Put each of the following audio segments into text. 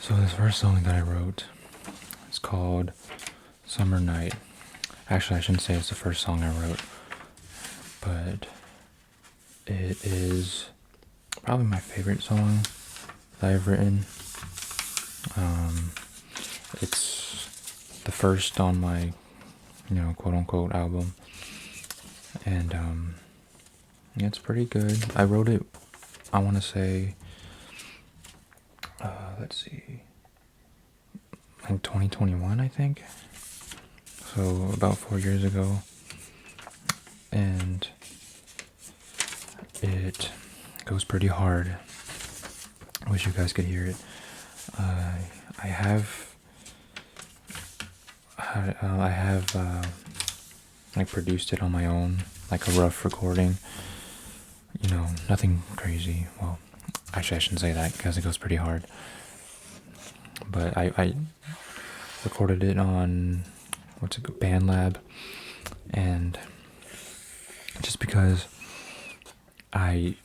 So this first song that I wrote is called Summer Night. Actually, I shouldn't say it's the first song I wrote, but it is probably my favorite song that I've written. It's the first on my, quote unquote album, and it's pretty good. I wrote it, I want to say, let's see, like 2021, I think. So about 4 years ago, and it goes pretty hard. I wish you guys could hear it. I have like produced it on my own, like a rough recording. Nothing crazy. Well, actually, I shouldn't say that because it goes pretty hard. But I recorded it on BandLab, and just because I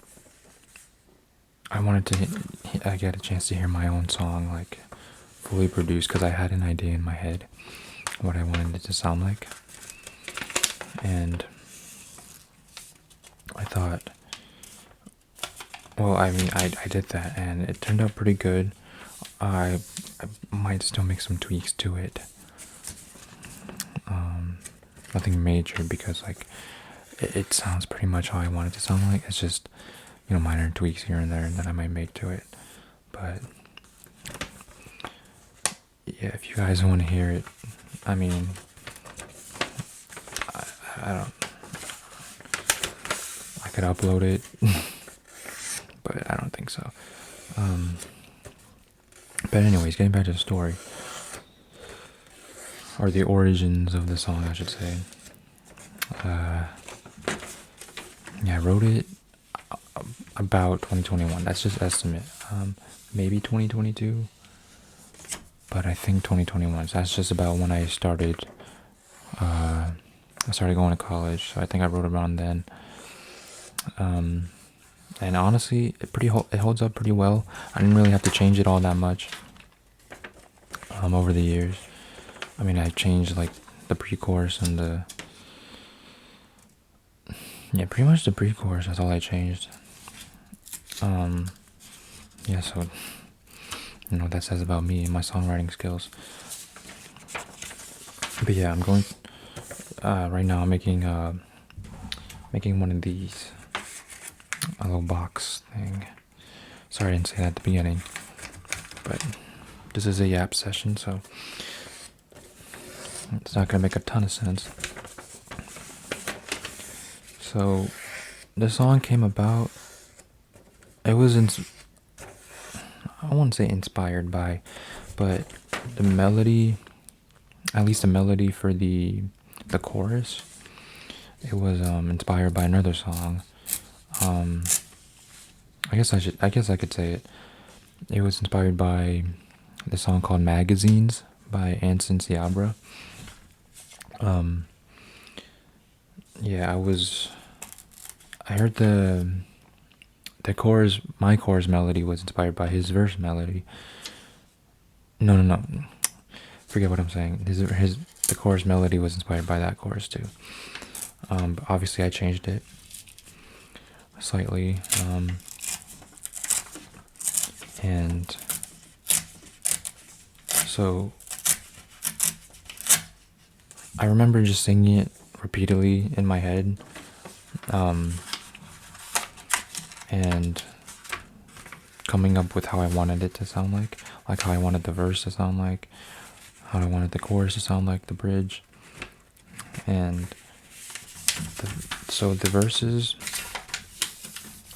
wanted to I get a chance to hear my own song like fully produced, because I had an idea in my head what I wanted it to sound like, and I thought, well, I mean, I did that, and it turned out pretty good. I might still make some tweaks to it. Nothing major, because like it sounds pretty much how I want it to sound like. It's just minor tweaks here and there that I might make to it. But yeah, if you guys want to hear it, I mean, I could upload it, but I don't think so. But anyways, getting back to the story, or the origins of the song, I should say. Yeah, I wrote it about 2021. That's just estimate. Maybe 2022, but I think 2021. So that's just about when I started. I started going to college, so I think I wrote around then. And honestly, it holds up pretty well. I didn't really have to change it all that much. Over the years, I mean, I changed like the pre-chorus and pretty much the pre-chorus. That's all I changed. Yeah, so that says about me and my songwriting skills. But yeah, I'm going right now. I'm making one of these, a little box thing. Sorry, I didn't say that at the beginning, but this is a yap session, so it's not gonna make a ton of sense. So the song came about. It was I won't say inspired by, but the melody, at least the melody for the chorus, it was inspired by another song. I guess I could say it. It was inspired by the song called "Magazines" by Anson Seabra. Yeah, I heard the chorus. My chorus melody was inspired by his verse melody. No. Forget what I'm saying. The chorus melody was inspired by that chorus too. But obviously I changed it slightly. And so I remember just singing it repeatedly in my head. And coming up with how I wanted it to sound like how I wanted the verse to sound like, how I wanted the chorus to sound like, the bridge. And so the verses,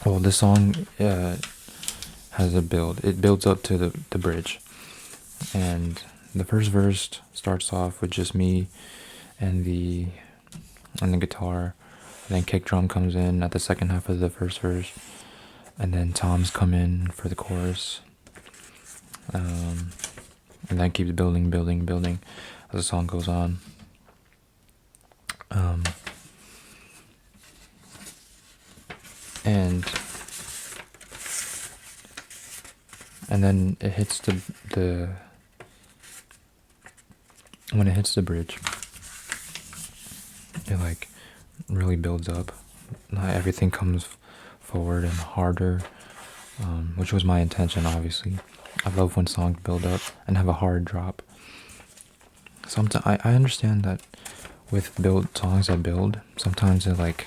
well, the song has a build. It builds up to the bridge. And the first verse starts off with just me and the guitar. And then kick drum comes in at the second half of the first verse. And then toms come in for the chorus. And then keeps building as the song goes on. And and then it hits the when it hits the bridge, it like really builds up. Everything comes forward and harder, which was my intention, obviously. I love when songs build up and have a hard drop. Sometimes I understand that with songs that build, sometimes you're like,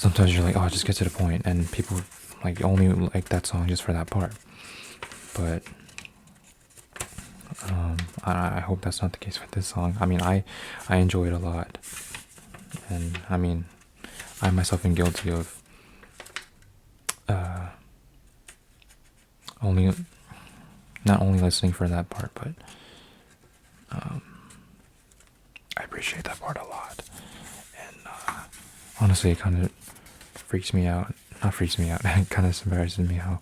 oh, just get to the point, and people like only like that song just for that part. But I hope that's not the case with this song. I mean, I enjoy it a lot, and I mean, I myself am guilty of not only listening for that part, but I appreciate that part a lot. And honestly, it kind of freaks me out. Not freaks me out. It kind of embarrasses me how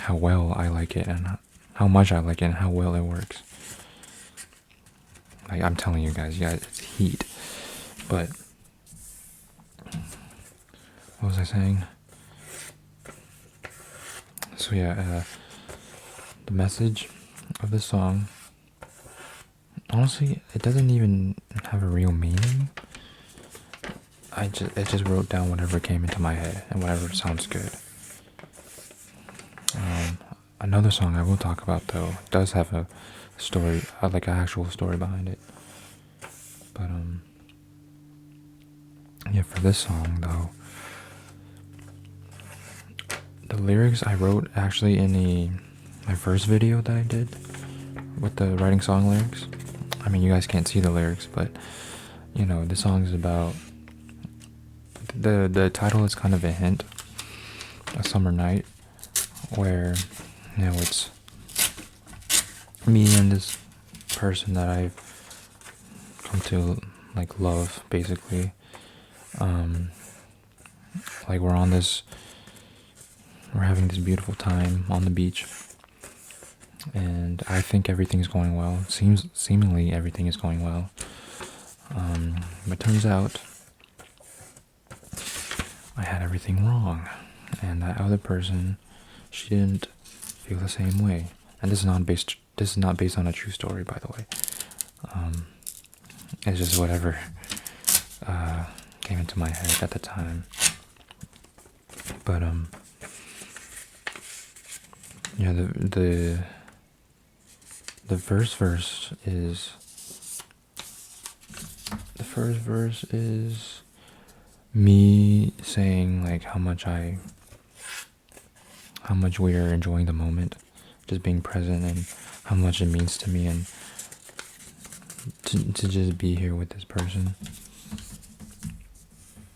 well I like it, and how much I like it, and how well it works. Like, I'm telling you guys, yeah, it's heat. But what was I saying? So yeah, the message of the song, honestly, it doesn't even have a real meaning. I just wrote down whatever came into my head and whatever sounds good. Another song I will talk about, though, does have a story, like an actual story behind it. But yeah, for this song though, the lyrics I wrote actually in my first video that I did with the writing song lyrics. I mean, you guys can't see the lyrics, but you know, the song is about the title is kind of a hint, a summer night, where you know it's me and this person that I've come to like love, basically. Like we're having this beautiful time on the beach, and I think everything's going well. Seemingly everything is going well. But turns out I had everything wrong, and that other person, she didn't feel the same way. And this is not based on a true story, by the way. It's just whatever came into my head at the time. But yeah, the first verse is me saying like how much we are enjoying the moment, just being present, and how much it means to me, and to just be here with this person.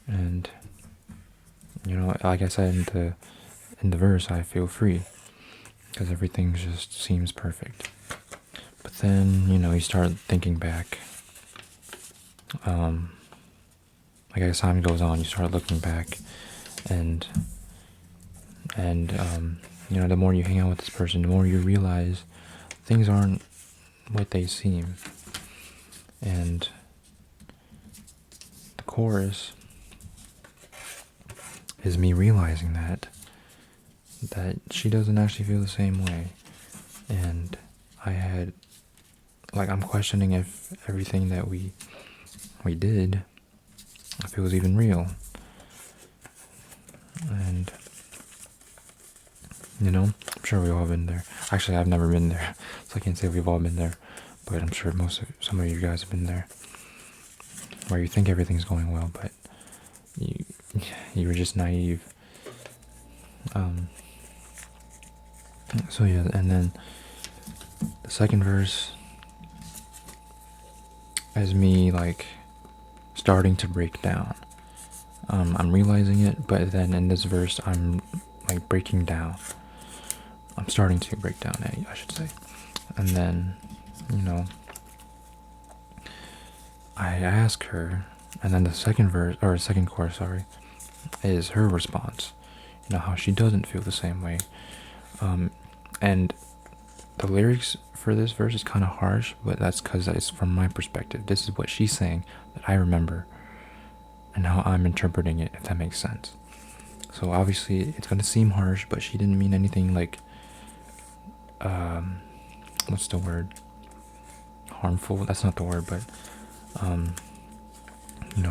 And you know, like I said in the verse, I feel free because everything just seems perfect. But then, you know, you start thinking back. Like as time goes on, you start looking back, and you know, the more you hang out with this person, the more you realize things aren't what they seem. And the chorus is me realizing that she doesn't actually feel the same way, and I'm questioning if everything that we did, if it was even real. And you know, I'm sure we've all been there. Actually, I've never been there, so I can't say we've all been there, but I'm sure some of you guys have been there, where you think everything's going well, but you were just naive. So yeah, and then the second verse is me like starting to break down. I'm realizing it, but then in this verse I'm like breaking down. I'm starting to break down, I should say. And then, you know, I ask her, and then the second chorus, is her response. You know, how she doesn't feel the same way. And the lyrics for this verse is kind of harsh, but that's because it's from my perspective. This is what she's saying that I remember, and how I'm interpreting it, if that makes sense. So obviously it's gonna seem harsh, but she didn't mean anything like, what's the word? Harmful? That's not the word, but,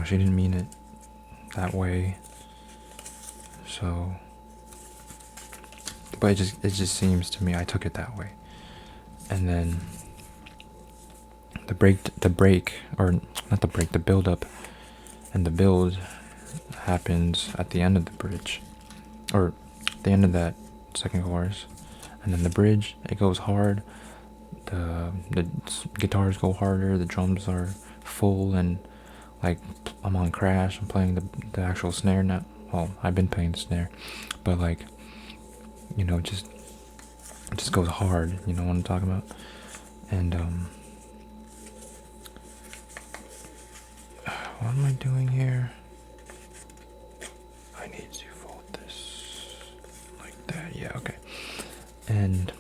she didn't mean it that way. So, but it just seems to me I took it that way. And then the build up and the build happens at the end of the bridge, or the end of that second chorus. And then the bridge, it goes hard. The guitars go harder. The drums are full, and like I'm on crash. I'm playing the actual snare now. Well, I've been playing the snare, but like, it just goes hard. You know what I'm talking about? And what am I doing here? I need to fold this like that. Yeah, okay. And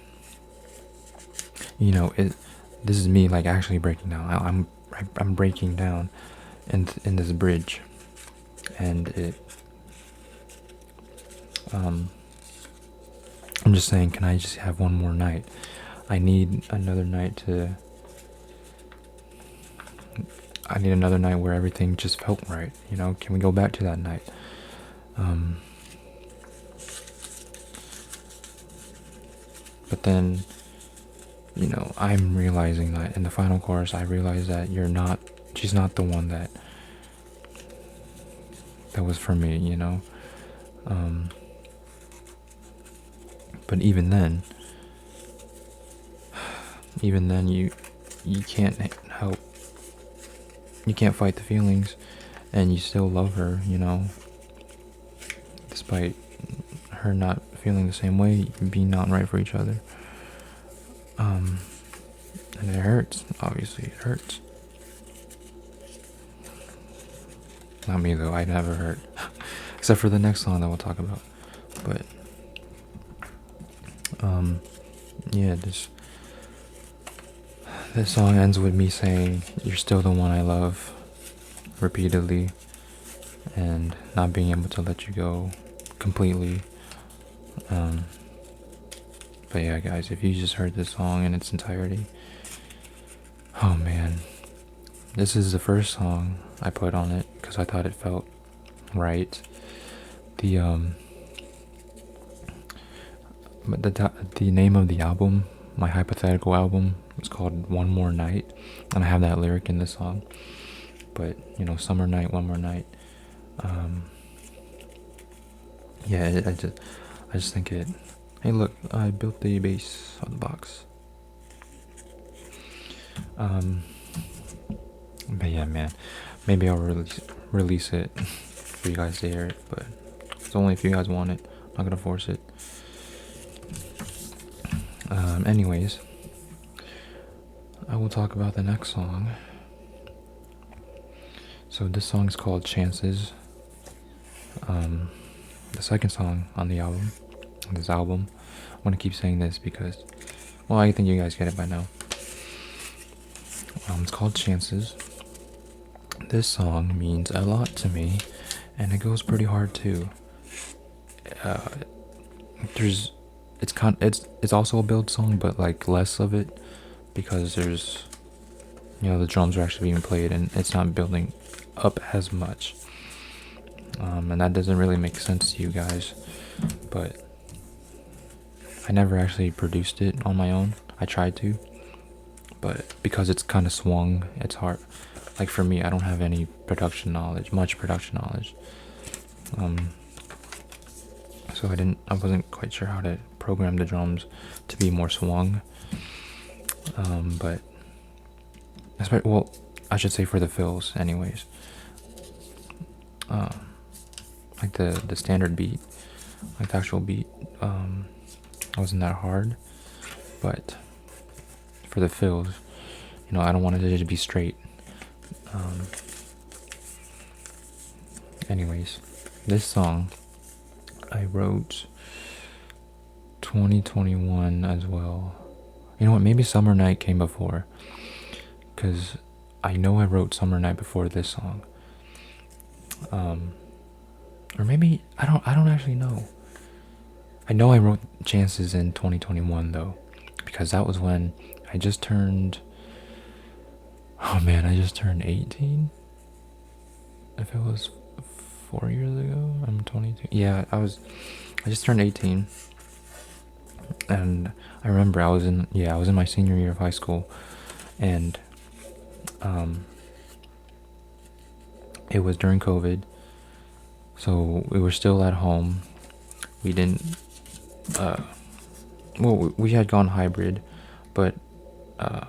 this is me like actually breaking down. I'm breaking down in this bridge, and I'm just saying, can I just have one more night? I need another night where everything just felt right. Can we go back to that night? But then, I'm realizing that in the final chorus, I realize that she's not the one that was for me, but even then you can't help, you can't fight the feelings, and you still love her, despite her not feeling the same way, being not right for each other. And it hurts, obviously, it hurts. Not me though, I never hurt. Except for the next song that we'll talk about. But yeah, this song ends with me saying, "You're still the one I love," repeatedly, and not being able to let you go completely. But yeah, guys, if you just heard this song in its entirety, oh man, this is the first song I put on it because I thought it felt right. The name of the album, my hypothetical album, is called One More Night, and I have that lyric in the song. But Summer Night, One More Night. Yeah, I just think it. Hey, look, I built the base on the box. But yeah, man, maybe I'll release it for you guys to hear it, but it's only if you guys want it. I'm not gonna force it. Anyways, I will talk about the next song. So this song is called Chances. The second song on this album. I want to keep saying this because, well, I think you guys get it by now. It's called Chances. This song means a lot to me, and it goes pretty hard too. It's also a build song, but like less of it, because there's the drums are actually being played and it's not building up as much. And that doesn't really make sense to you guys, but I never actually produced it on my own. I tried to, but because it's kind of swung, it's hard. Like for me, I don't have any much production knowledge. So I wasn't quite sure how to program the drums to be more swung. But I should say for the fills, anyways. Like the standard beat, like the actual beat, wasn't that hard. But for the fills, I don't want it to just be straight. Anyways, this song I wrote 2021 as well. You know what? Maybe Summer Night came before, because I know I wrote Summer Night before this song. or maybe I don't actually know. I know I wrote chances in 2021 though, because that was when I just turned. Oh man, I just turned 18. If it was 4 years ago, I'm 22. Yeah, I just turned 18, and I remember I was in my senior year of high school, and it was during COVID, so we were still at home. We didn't. Well, we had gone hybrid, but I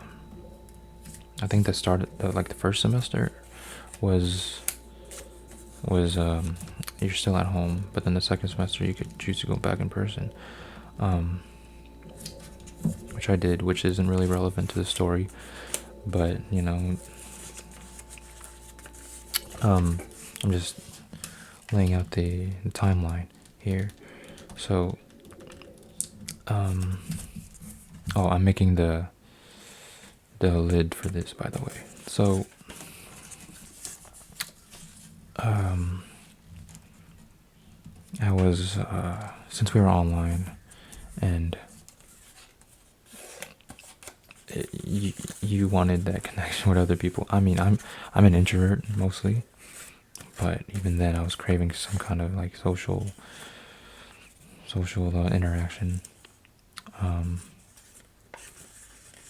think the start like the first semester was you're still at home, but then the second semester you could choose to go back in person, which I did, which isn't really relevant to the story, but you know, I'm just laying out the timeline here. So oh, I'm making the lid for this, by the way. So I was since we were online, and you wanted that connection with other people. I mean, I'm an introvert mostly, but even then I was craving some kind of like social interaction.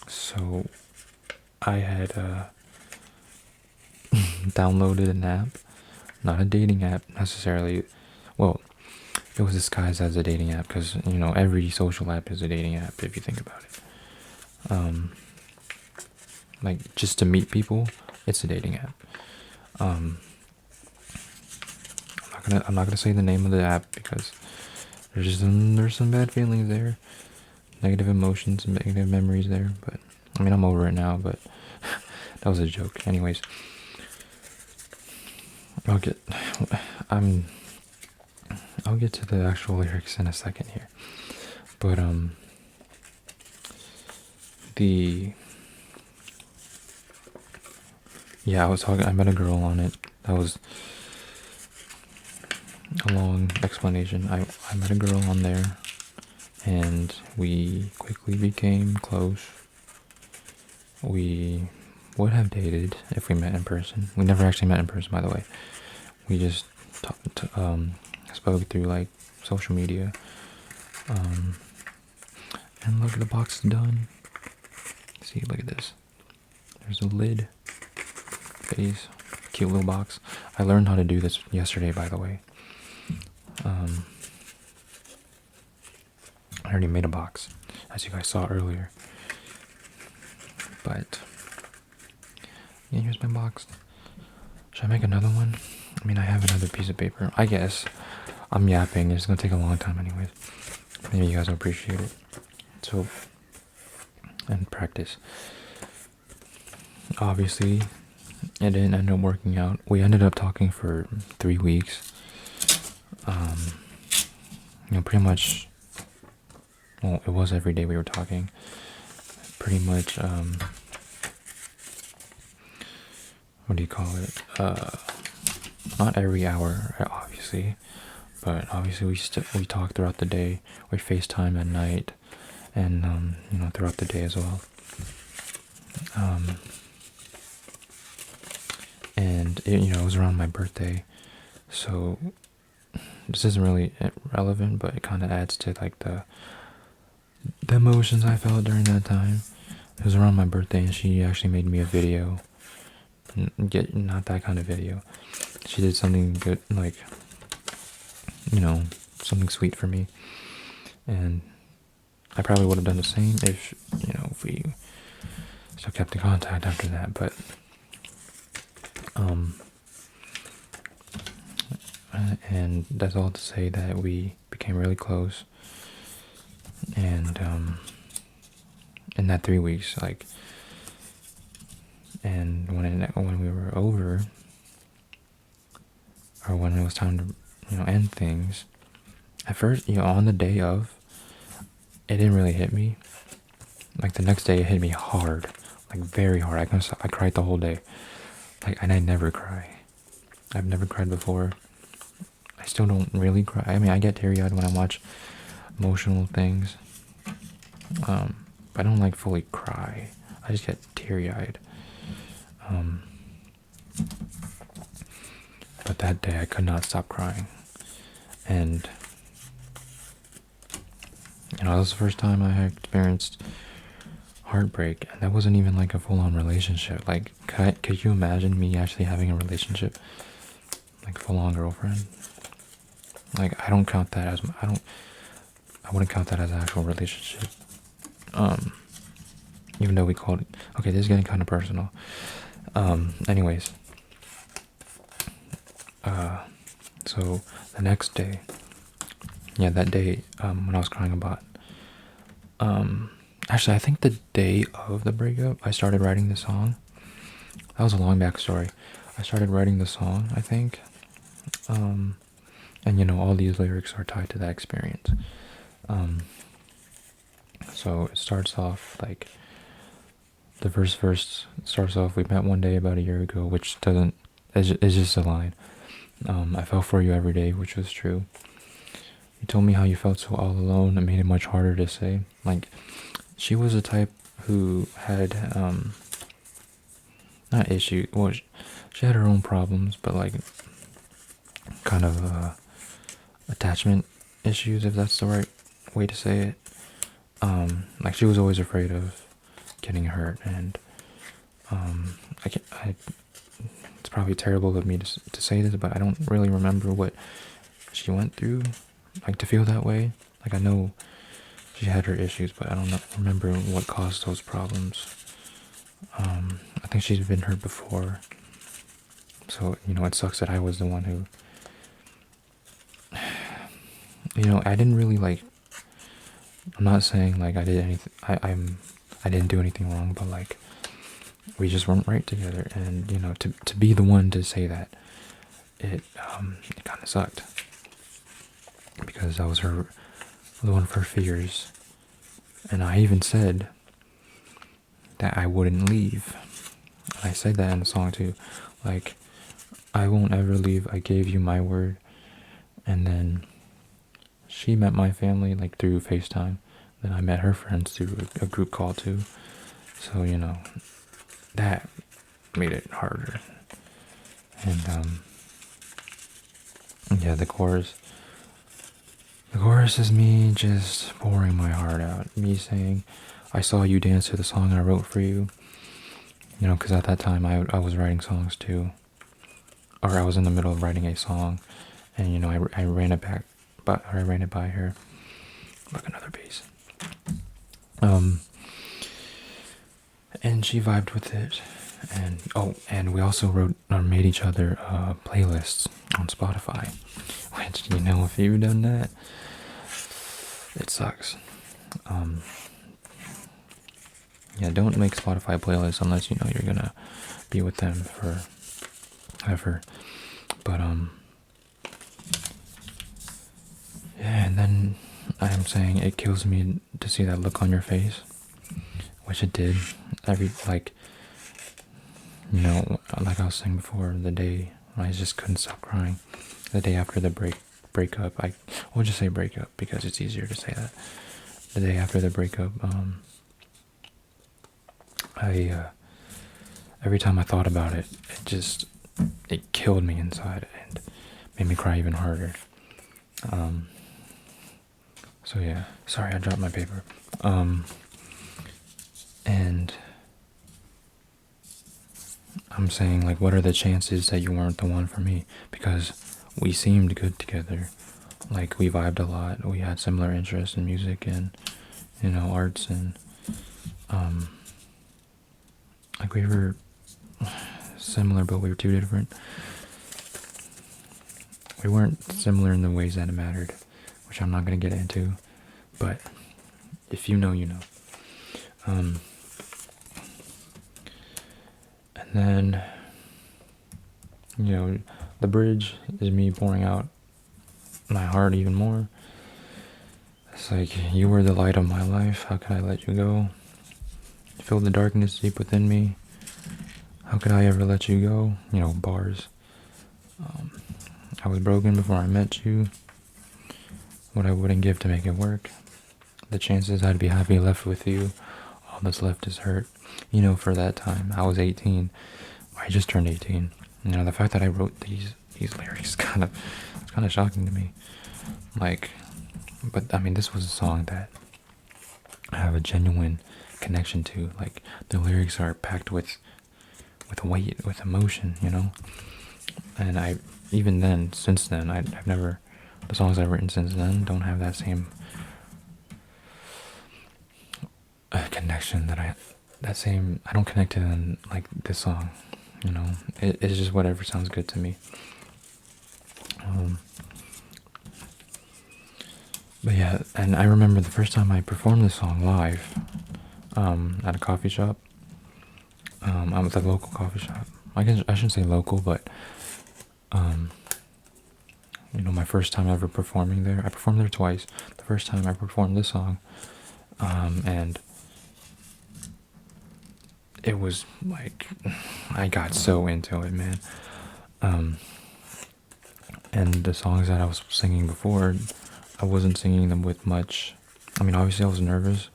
So I had downloaded an app, not a dating app necessarily. Well, it was disguised as a dating app because, you know, every social app is a dating app if you think about it. Like just to meet people, it's a dating app. I'm not gonna say the name of the app because there's some bad feelings there, negative emotions and negative memories there. But I mean, I'm over it now. But that was a joke. Anyways, I'll get to the actual lyrics in a second here. But I met a girl on it. That was a long explanation. I met a girl on there, and we quickly became close. We would have dated if we met in person. We never actually met in person, by the way. We just spoke through like social media. And look, the box is done. See, look at this. There's a lid. Face. Cute little box. I learned how to do this yesterday, by the way. I already made a box, as you guys saw earlier. But yeah, here's my box. Should I make another one? I mean, I have another piece of paper. I guess. I'm yapping. It's gonna take a long time anyways. Maybe you guys will appreciate it. So, and practice. Obviously, it didn't end up working out. We ended up talking for 3 weeks. You know, pretty much. Well, it was every day we were talking. Pretty much. What do you call it? Not every hour, obviously, but obviously we talk throughout the day. We FaceTime at night, and you know, throughout the day as well. And it was around my birthday, so this isn't really relevant, but it kind of adds to like the emotions I felt during that time. It was around my birthday, and she actually made me a video. Not that kind of video. She did something good, like, you know, something sweet for me, and I probably would have done the same if we still kept in contact after that. But and that's all to say that we became really close, and in that 3 weeks, like. And when we were over, or when it was time to, end things, at first, on the day of, it didn't really hit me. Like the next day, it hit me hard, like very hard. I cried the whole day, like, and I never cry. I've never cried before. I still don't really cry. I mean, I get teary-eyed when I watch emotional things. I don't like fully cry. I just get teary-eyed. But that day I could not stop crying. And, that was the first time I had experienced heartbreak. And that wasn't even like a full-on relationship. Like, could you imagine me actually having a relationship? Like, full-on girlfriend? Like, I don't count that as, I wouldn't count that as an actual relationship. Even though we called it, okay, this is getting kind of personal. Anyways. So, the next day, that day, when I was crying about, actually, I think the day of the breakup, I started writing the song. That was a long backstory. I started writing the song, I think. And all these lyrics are tied to that experience. So it starts off like, the first verse starts off, we met one day about a year ago, which doesn't, it's just a line. I fell for you every day, which was true. You told me how you felt so all alone. It made it much harder to say. Like, she was the type who had, not issue, well, she had her own problems, but like, kind of, attachment issues, if that's the right way to say it. Like, she was always afraid of getting hurt, and, it's probably terrible of me to say this, but I don't really remember what she went through, like, to feel that way. Like, I know she had her issues, but I don't remember what caused those problems. I think she's been hurt before, so, it sucks that I was the one who, I didn't really, like, I'm not saying, like, I did anything, I didn't do anything wrong, but, like, we just weren't right together, and, to be the one to say that, it kind of sucked, because I was the one for fears, and I even said that I wouldn't leave. I said that in the song too, like, I won't ever leave, I gave you my word. And then she met my family, like, through FaceTime. Then I met her friends through a group call too. So, that made it harder. And, the chorus is me just pouring my heart out. Me saying, I saw you dance to the song I wrote for you. Because at that time I was writing songs too. Or I was in the middle of writing a song. And, I ran it back, but I ran it by her. Look, another bass. And she vibed with it. And we also made each other playlists on Spotify. Which, if you've done that, it sucks. Don't make Spotify playlists unless you know you're gonna be with them forever. But and then I'm saying it kills me to see that look on your face, which it did. Like I was saying before, the day I just couldn't stop crying. The day after the breakup, we'll just say breakup because it's easier to say that. The day after the breakup, every time I thought about it, it killed me inside and made me cry even harder. So yeah, sorry I dropped my paper. And I'm saying, like, what are the chances that you weren't the one for me? Because we seemed good together. Like, we vibed a lot. We had similar interests in music and, arts, and, like, we were similar, but we were too different. We weren't similar in the ways that it mattered, which I'm not going to get into, but if you know, you know. And then, the bridge is me pouring out my heart even more. It's like, you were the light of my life, how could I let you go? You filled the darkness deep within me, how could I ever let you go? Bars. I was broken before I met you. What I wouldn't give to make it work. The chances I'd be happy left with you. All that's left is hurt. You know, for that time, I was 18. I just turned 18. You know, the fact that I wrote these lyrics it's kind of shocking to me. Like, but I mean, this was a song that I have a genuine connection to. Like, the lyrics are packed with weight, with emotion, you know. And even then, since then, I've never, the songs I've written since then don't have that same connection I don't connect to them like this song, you know. It's just whatever sounds good to me. But yeah, and I remember the first time I performed this song live, at a coffee shop. I was at a local coffee shop. I shouldn't say local, but you know, my first time ever performing there. I performed there twice. The first time I performed this song, and it was like, I got so into it, man. And the songs that I was singing before, I wasn't singing them with much. I mean, obviously I was nervous,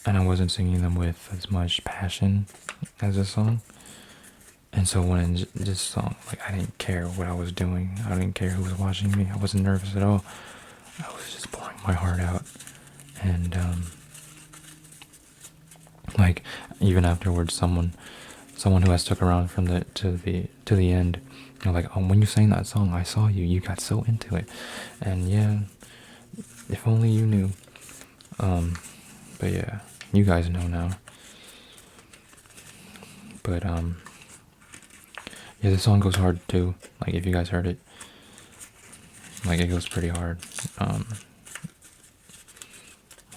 and I wasn't singing them with as much passion as this song. And so when this song, like, I didn't care what I was doing. I didn't care who was watching me. I wasn't nervous at all. I was just pouring my heart out. And like, even afterwards, someone who has stuck around from to the end, you know, like, oh, when you sang that song, I saw you. You got so into it. And yeah, if only you knew. But yeah, you guys know now. But yeah, this song goes hard too. Like, if you guys heard it, like, it goes pretty hard.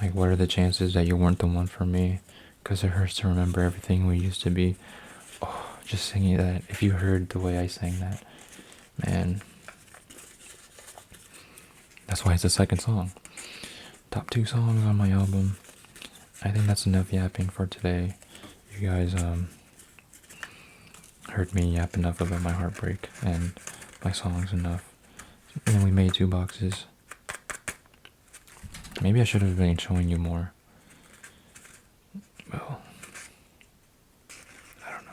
Like, what are the chances that you weren't the one for me? 'Cause it hurts to remember everything we used to be. Oh, just singing that. If you heard the way I sang that, man. That's why it's the second song. Top 2 songs on my album. I think that's enough yapping for today. You guys heard me yap enough about my heartbreak and my songs enough. And then we made 2 boxes. Maybe I should have been showing you more. Well, I don't know.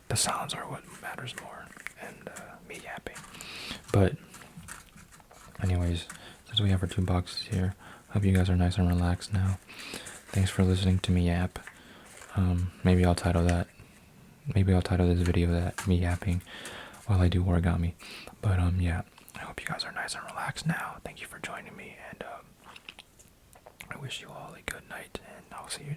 The sounds are what matters more, and me yapping. But anyways, since we have our 2 boxes here, hope you guys are nice and relaxed now. Thanks for listening to me yap. Maybe I'll title this video that, me yapping while I do origami. But yeah, I hope you guys are nice and relaxed now. Thank you for joining me, and I wish you all a good night, and I'll see you